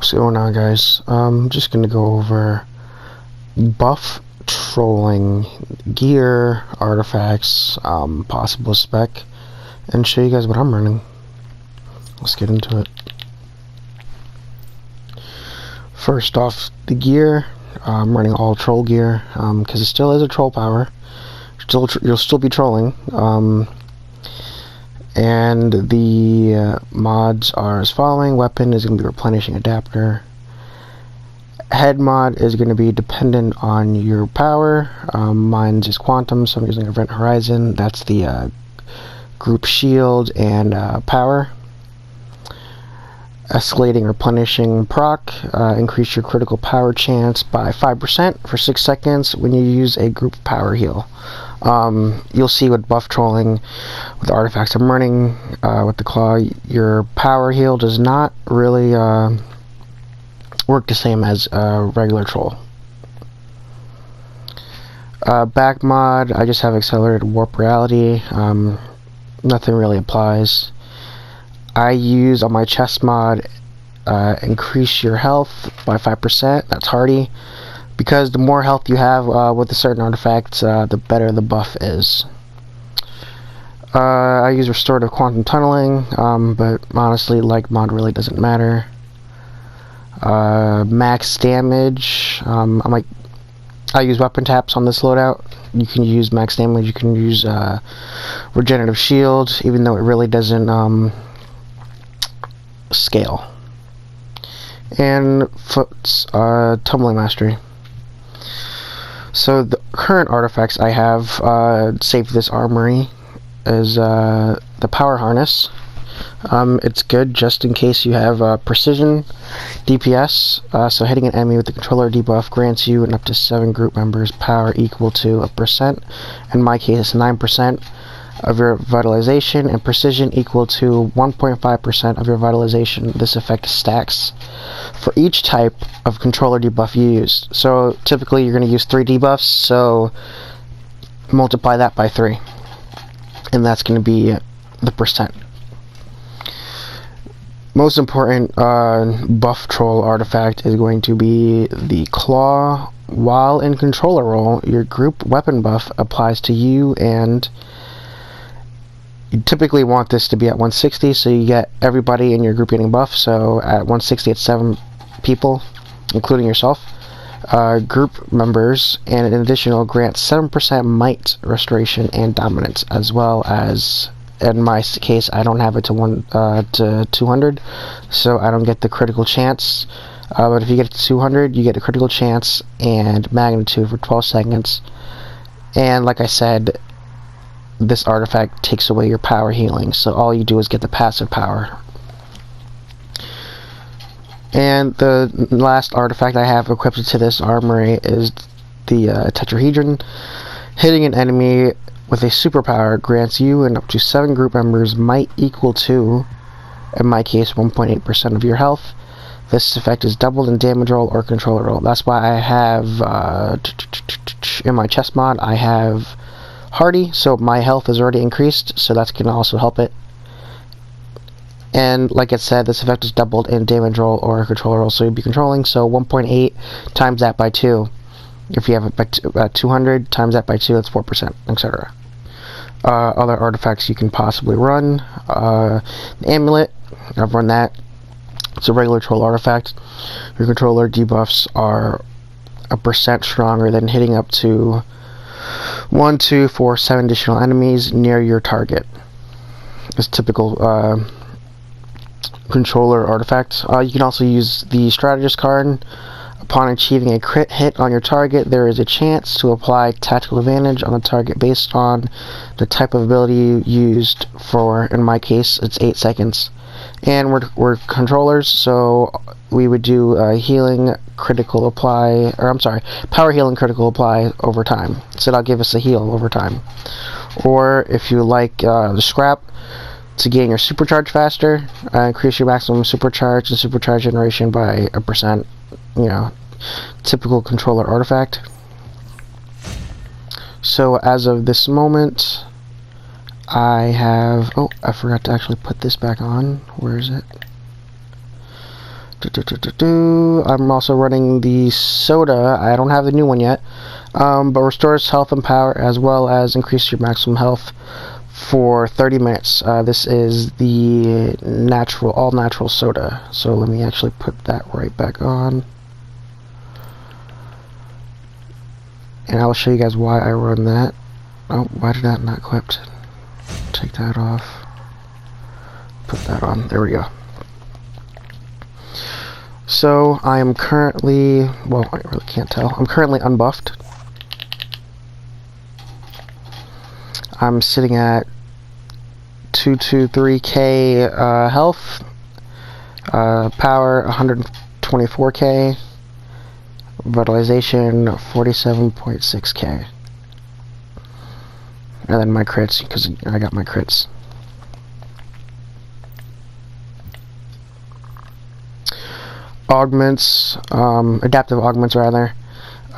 What's going on, guys? I'm just gonna go over buff trolling gear, artifacts, possible spec, and show you guys what I'm running. Let's get into it. First off, the gear. I'm running all troll gear because it still is a troll power. You'll still be trolling. And the mods are as following. Weapon is going to be replenishing adapter. Head mod is going to be dependent on your power. Mine's is quantum, so I'm using Event Horizon. That's the group shield and power. Escalating replenishing proc. Increase your critical power chance by 5% for 6 seconds when you use a group power heal. You'll see with buff trolling, with the artifacts I'm running, with the claw, your power heal does not really work the same as a regular troll. Back mod, I just have accelerated warp reality. Nothing really applies. I use on my chest mod, increase your health by 5%. That's hardy. Because the more health you have with a certain artifact, the better the buff is. I use restorative quantum tunneling, but honestly, like mod really doesn't matter. Max damage. I use weapon taps on this loadout. You can use max damage. You can use regenerative shield, even though it really doesn't scale. And foot's tumbling mastery. So the current artifacts I have saved this armory is the power harness. It's good just in case you have precision DPS. So hitting an enemy with the controller debuff grants you and up to 7 group members power equal to a percent. In my case, it's 9% of your vitalization, and precision equal to 1.5% of your vitalization. This effect stacks for each type of controller debuff you use. So typically you're going to use 3 debuffs, so multiply that by 3, and that's going to be the percent. Most important buff troll artifact is going to be the claw. While in controller role, your group weapon buff applies to you, and you typically want this to be at 160, so you get everybody in your group getting buff. So at 160, it's 7 people, including yourself. Group members, and an additional grants 7% might, restoration, and dominance, as well as, in my case, I don't have it to 200, so I don't get the critical chance. But if you get it to 200, you get a critical chance and magnitude for 12 seconds. And like I said, this artifact takes away your power healing, so all you do is get the passive power. And the last artifact I have equipped to this armory is the tetrahedron. Hitting an enemy with a superpower grants you and up to 7 group members might equal to, in my case, 1.8% of your health. This effect is doubled in damage roll or controller roll. That's why I have in my chest mod I have hardy, so my health is already increased, so that's going to also help it. And like I said, this effect is doubled in damage roll or controller roll, so you'll be controlling, so 1.8 times that by 2. If you have it at 200, times that by 2, that's 4%, etc. Other artifacts you can possibly run. The amulet, I've run that. It's a regular troll artifact. Your controller debuffs are a percent stronger than hitting up to 1, 2, 4, 7 additional enemies near your target. It's typical controller artifact. You can also use the strategist card. Upon achieving a crit hit on your target, there is a chance to apply tactical advantage on the target based on the type of ability you used for, in my case, it's 8 seconds. And we're controllers, so we would do healing critical apply, or I'm sorry, power healing critical apply over time. So that'll give us a heal over time. Or if you like the scrap, to gain your supercharge faster, increase your maximum supercharge and supercharge generation by a percent. You know, typical controller artifact. So as of this moment, I have, oh, I forgot to actually put this back on. Where is it? I'm also running the soda. I don't have the new one yet, but restores health and power as well as increase your maximum health for 30 minutes. This is the all natural soda. So let me actually put that right back on. And I'll show you guys why I run that. Oh, why did that not equipped? Take that off. Put that on. There we go. So I am currently, well, I really can't tell. I'm currently unbuffed. I'm sitting at 223k health, power 124k, vitalization 47.6k, and then my crits, because I got my crits. Augments, adaptive augments rather.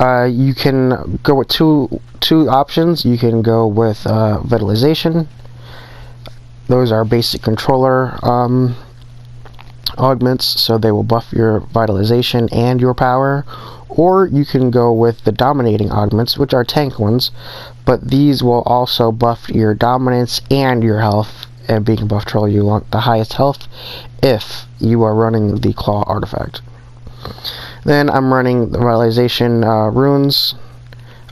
You can go with two options. You can go with vitalization. Those are basic controller augments, so they will buff your vitalization and your power. Or you can go with the dominating augments, which are tank ones, but these will also buff your dominance and your health, and being buff troll, you want the highest health if you are running the claw artifact. Then I'm running the vitalization runes.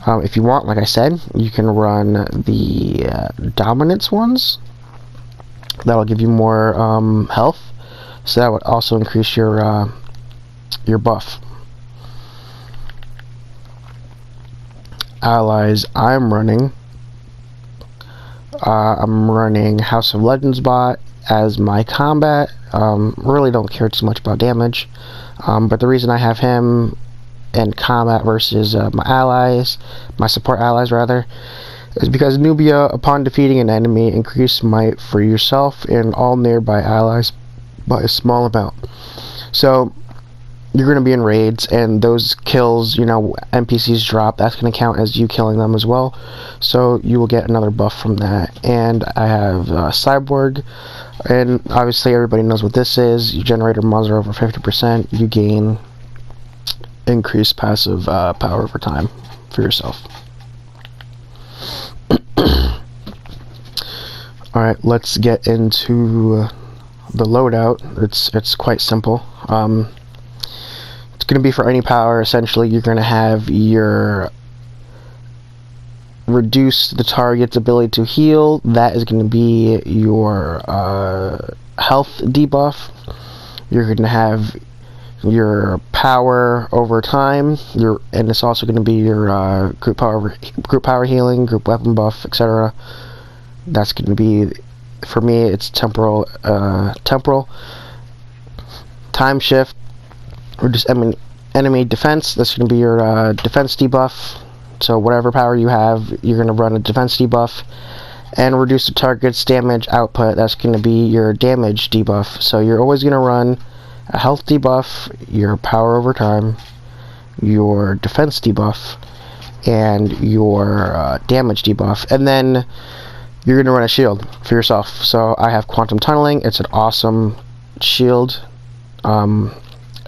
If you want, like I said, you can run the dominance ones. That'll give you more health, so that would also increase your buff. Allies I'm running House of Legends bot as my combat. Really don't care too much about damage, but the reason I have him in combat versus my support allies rather, is because Nubia, upon defeating an enemy, increase might for yourself and all nearby allies by a small amount. So you're going to be in raids, and those kills, you know, NPCs drop, that's going to count as you killing them as well, so you will get another buff from that. And I have Cyborg, and obviously everybody knows what this is. You generate a muzzle over 50%, you gain increased passive power over time for yourself. Alright, let's get into the loadout. It's quite simple. It's going to be for any power. Essentially, you're going to have your reduce the target's ability to heal. That is going to be your health debuff. You're going to have your power over time, and it's also going to be your group power healing, group weapon buff, etc. That's going to be, for me, it's temporal time shift. Reduce enemy defense. That's going to be your defense debuff. So whatever power you have, you're going to run a defense debuff. And reduce the target's damage output. That's going to be your damage debuff. So you're always going to run a health debuff, your power over time, your defense debuff, and your damage debuff. And then you're going to run a shield for yourself. So I have quantum tunneling. It's an awesome shield.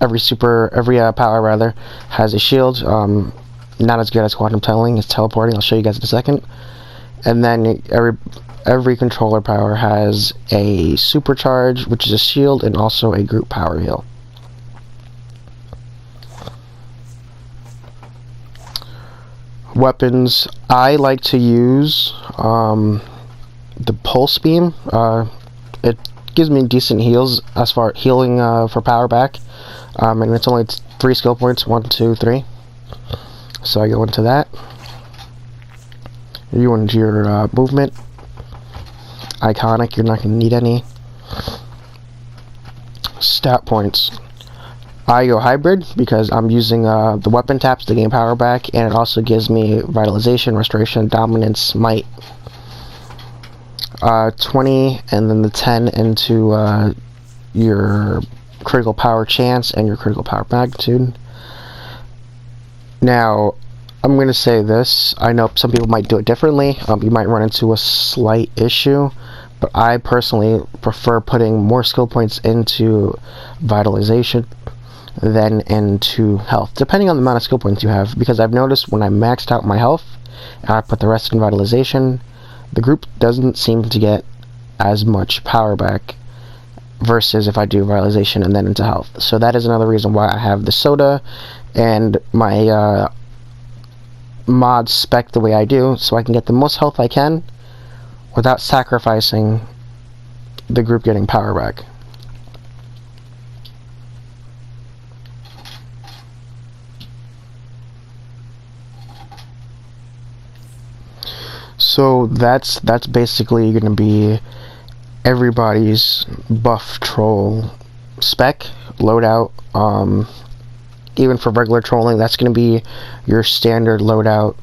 Every power rather has a shield. Not as good as quantum tunneling. It's teleporting. I'll show you guys in a second. And then every controller power has a supercharge, which is a shield, and also a group power heal. Weapons, I like to use the pulse beam. It gives me decent heals as far as healing for power back, and it's only 3 skill points, 1, 2, 3. So I go into that. You into your movement. Iconic, you're not going to need any. Stat points. I go hybrid because I'm using the weapon taps to gain power back, and it also gives me vitalization, restoration, dominance, might. 20, and then the 10 into your critical power chance and your critical power magnitude. Now, I'm going to say this. I know some people might do it differently. You might run into a slight issue, but I personally prefer putting more skill points into vitalization then into health, depending on the amount of skill points you have, because I've noticed when I maxed out my health and I put the rest in Vitalization, the group doesn't seem to get as much power back versus if I do Vitalization and then into health. So that is another reason why I have the soda and my mod spec the way I do, so I can get the most health I can without sacrificing the group getting power back. So that's basically going to be everybody's buff troll spec loadout. Even for regular trolling, that's going to be your standard loadout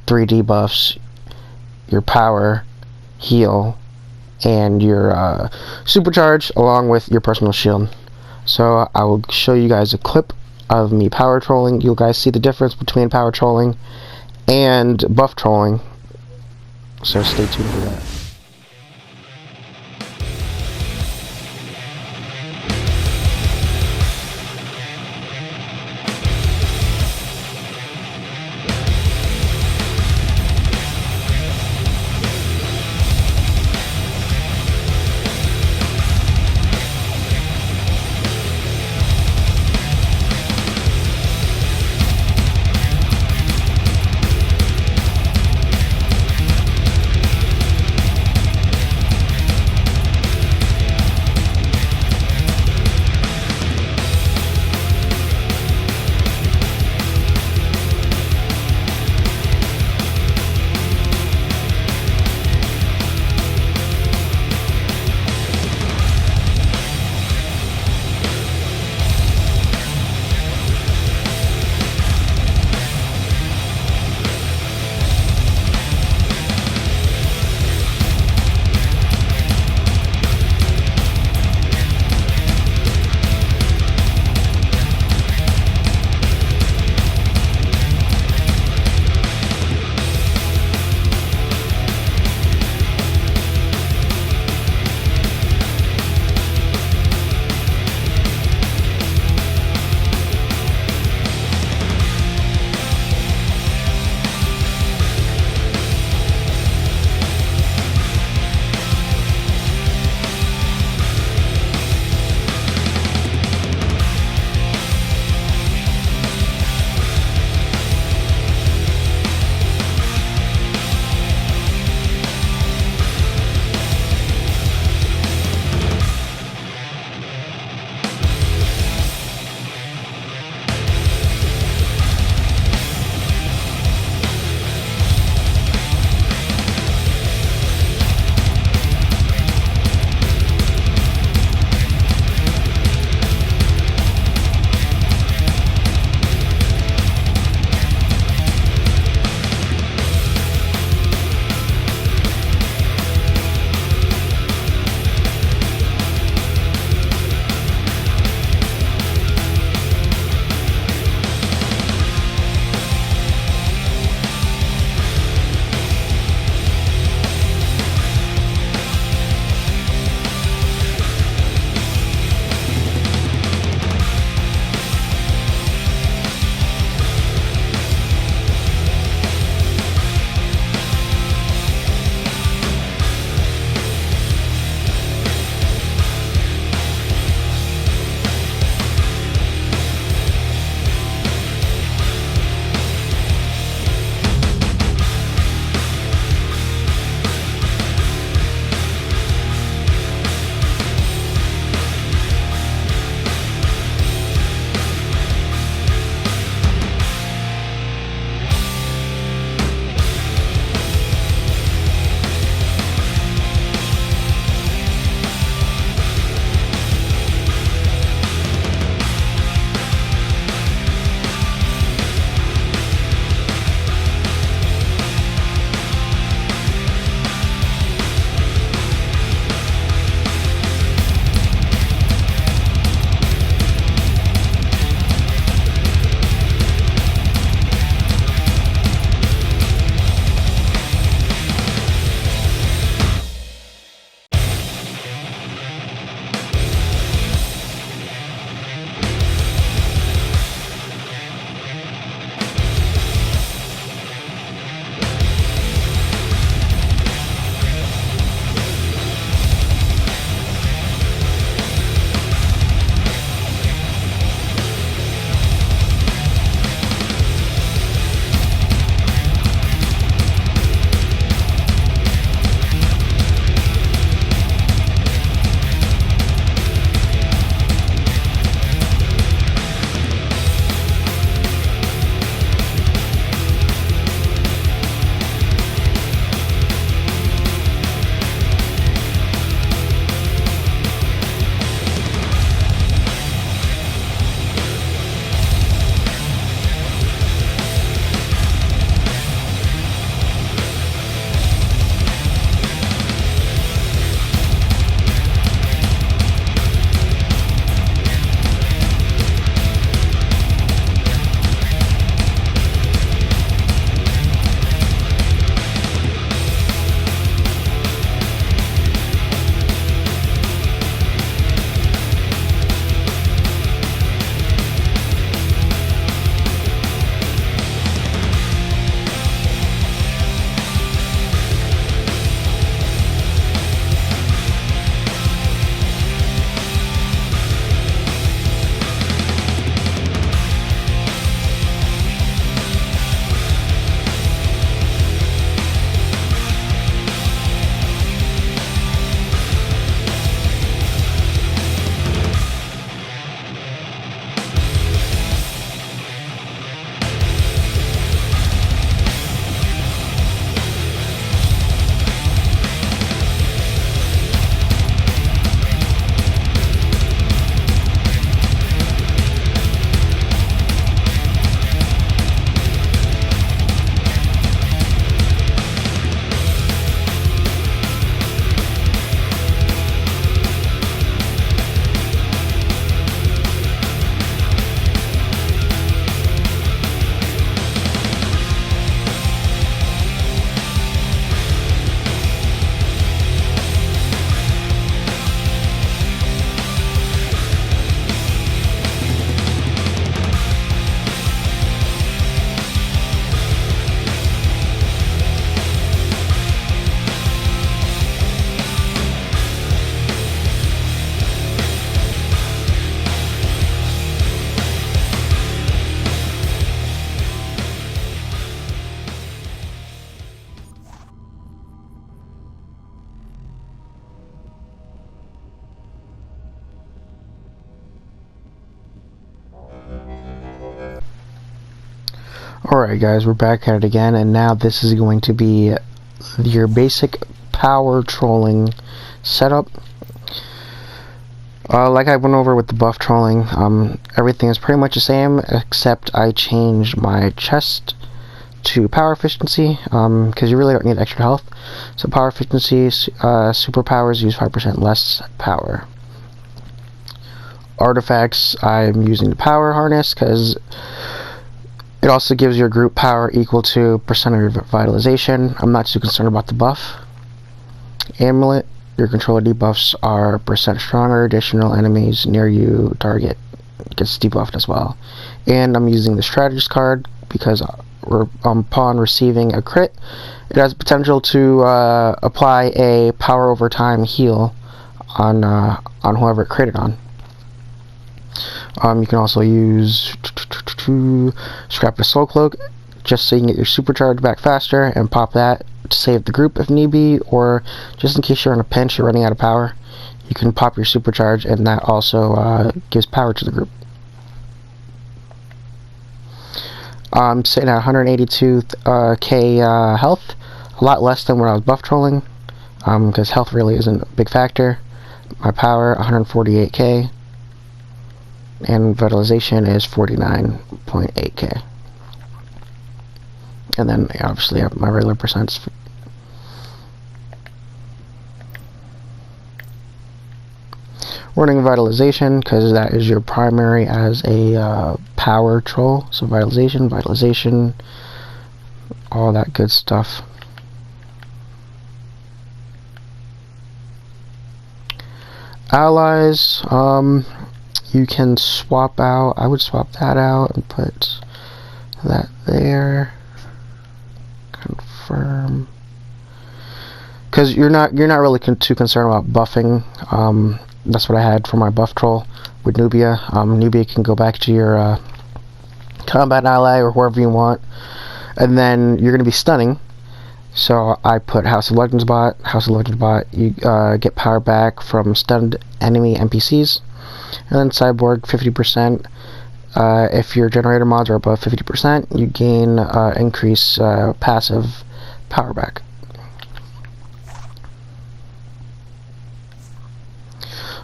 3D buffs, your power, heal, and your supercharge, along with your personal shield. So I will show you guys a clip of me power trolling. You guys see the difference between power trolling and buff trolling, so stay tuned for that. Alright guys, we're back at it again, and now this is going to be your basic power trolling setup. Like I went over with the buff trolling, everything is pretty much the same, except I changed my chest to power efficiency, because you really don't need extra health. So power efficiency, superpowers use 5% less power. Artifacts, I'm using the power harness, because it also gives your group power equal to percent of your vitalization. I'm not too concerned about the buff. Amulet, your controller debuffs are percent stronger. Additional enemies near you target gets debuffed as well. And I'm using the strategist card because upon receiving a crit, it has potential to apply a power over time heal on whoever it critted on. You can also use scrap the soul cloak just so you can get your supercharge back faster and pop that to save the group if need be, or just in case you're in a pinch, you're running out of power, you can pop your supercharge and that also gives power to the group. I'm sitting at 182k health, a lot less than when I was buff trolling, because health really isn't a big factor. My power 148k. And vitalization is 49.8k. And then obviously I have my regular percents. Running vitalization because that is your primary as a power troll. So vitalization, all that good stuff. Allies, you can swap out. I would swap that out and put that there. Confirm. Because you're not really too concerned about buffing. That's what I had for my buff troll with Nubia. Nubia can go back to your combat ally or wherever you want, and then you're going to be stunning. So I put House of Legends bot. You get power back from stunned enemy NPCs. And then Cyborg 50%. If your generator mods are above 50%, you gain increase passive power back.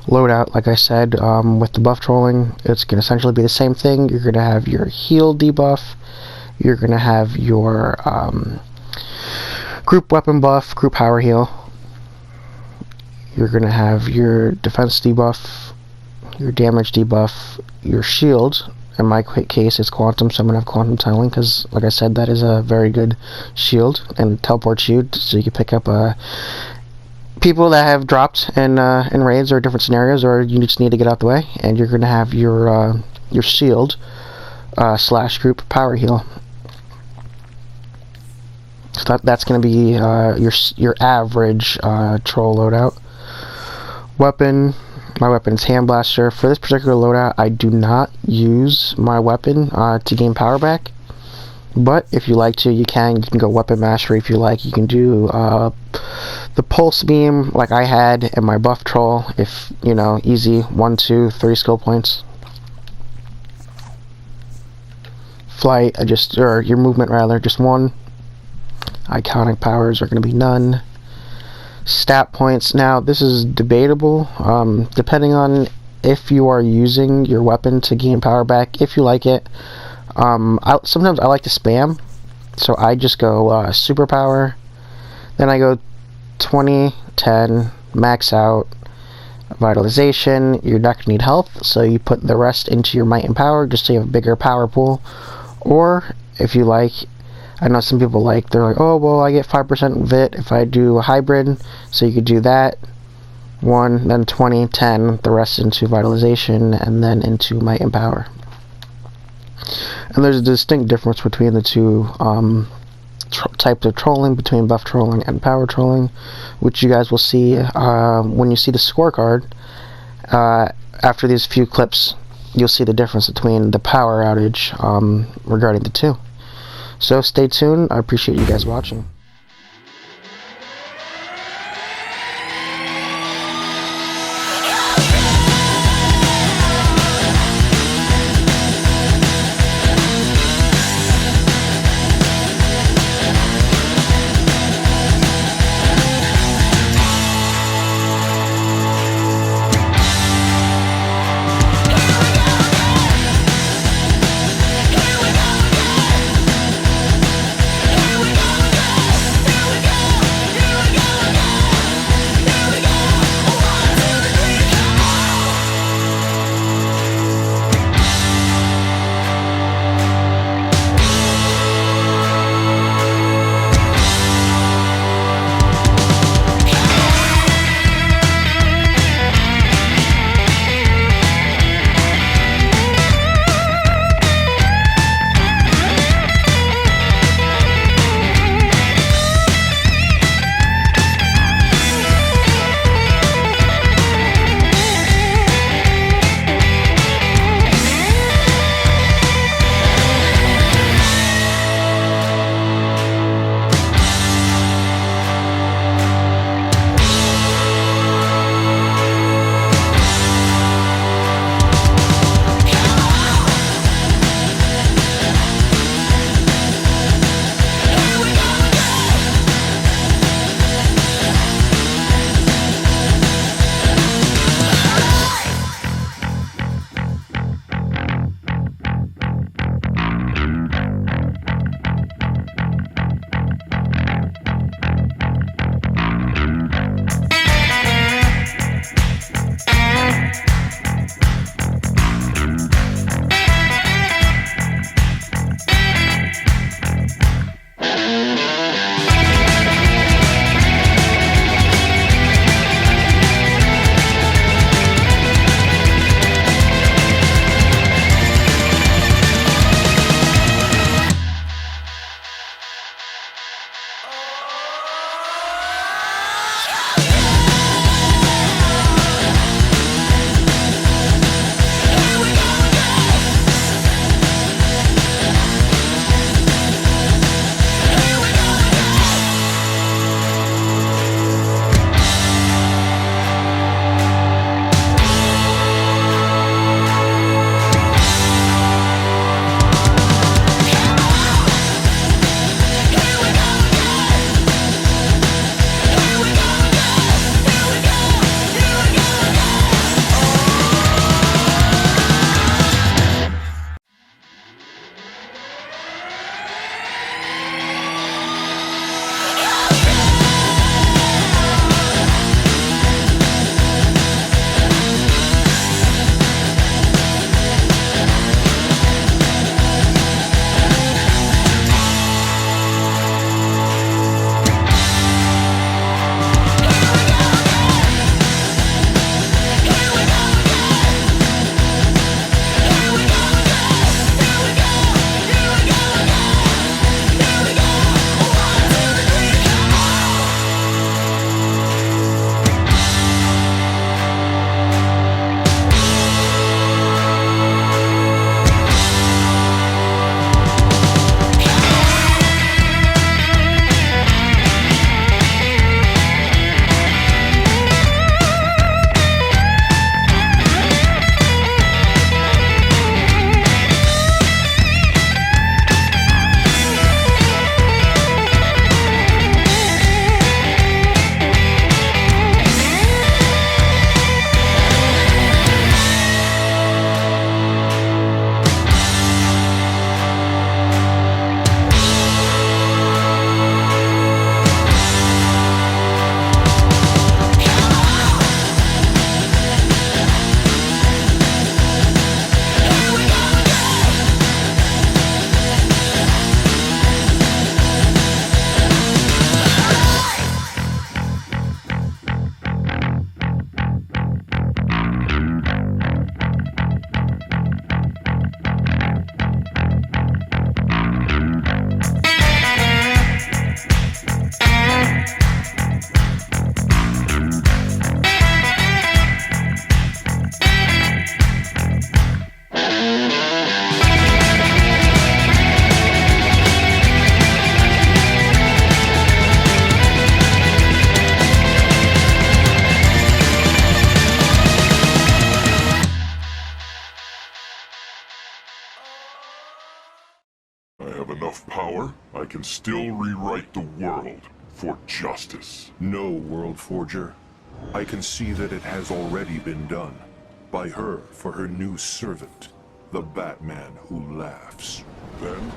Loadout, like I said, with the buff trolling, it's going to essentially be the same thing. You're going to have your heal debuff. You're going to have your group weapon buff, group power heal. You're going to have your defense debuff, your damage debuff, your shield. In my case, it's quantum, so I'm going to have quantum tunneling because, like I said, that is a very good shield and teleports you so you can pick up people that have dropped in raids or different scenarios, or you just need to get out the way. And you're going to have your shield slash group power heal. So that's going to be your average troll loadout. Weapon. My weapon is Hand Blaster. For this particular loadout, I do not use my weapon to gain power back. But if you like to, you can go weapon mastery if you like. You can do the pulse beam like I had in my buff troll. If you know, easy 1, 2, 3 skill points. Flight, or your movement rather, just 1. Iconic powers are going to be none. Stat points. Now this is debatable, depending on if you are using your weapon to gain power back. If you like it, sometimes I like to spam, so I just go superpower, then I go 20, 10, max out, vitalization. You're not going to need health, so you put the rest into your might and power just so you have a bigger power pool. Or if you like, I know some people they're like, oh, well, I get 5% VIT if I do a hybrid, so you could do that. 1, then 20, 10, the rest into vitalization, and then into might and power. And there's a distinct difference between the two types of trolling, between buff trolling and power trolling, which you guys will see when you see the scorecard. After these few clips, you'll see the difference between the power outage regarding the two. So stay tuned. I appreciate you guys watching. have enough power, I can still rewrite the world for justice. No, World Forger. I can see that it has already been done. By her for her new servant, the Batman who laughs. Then,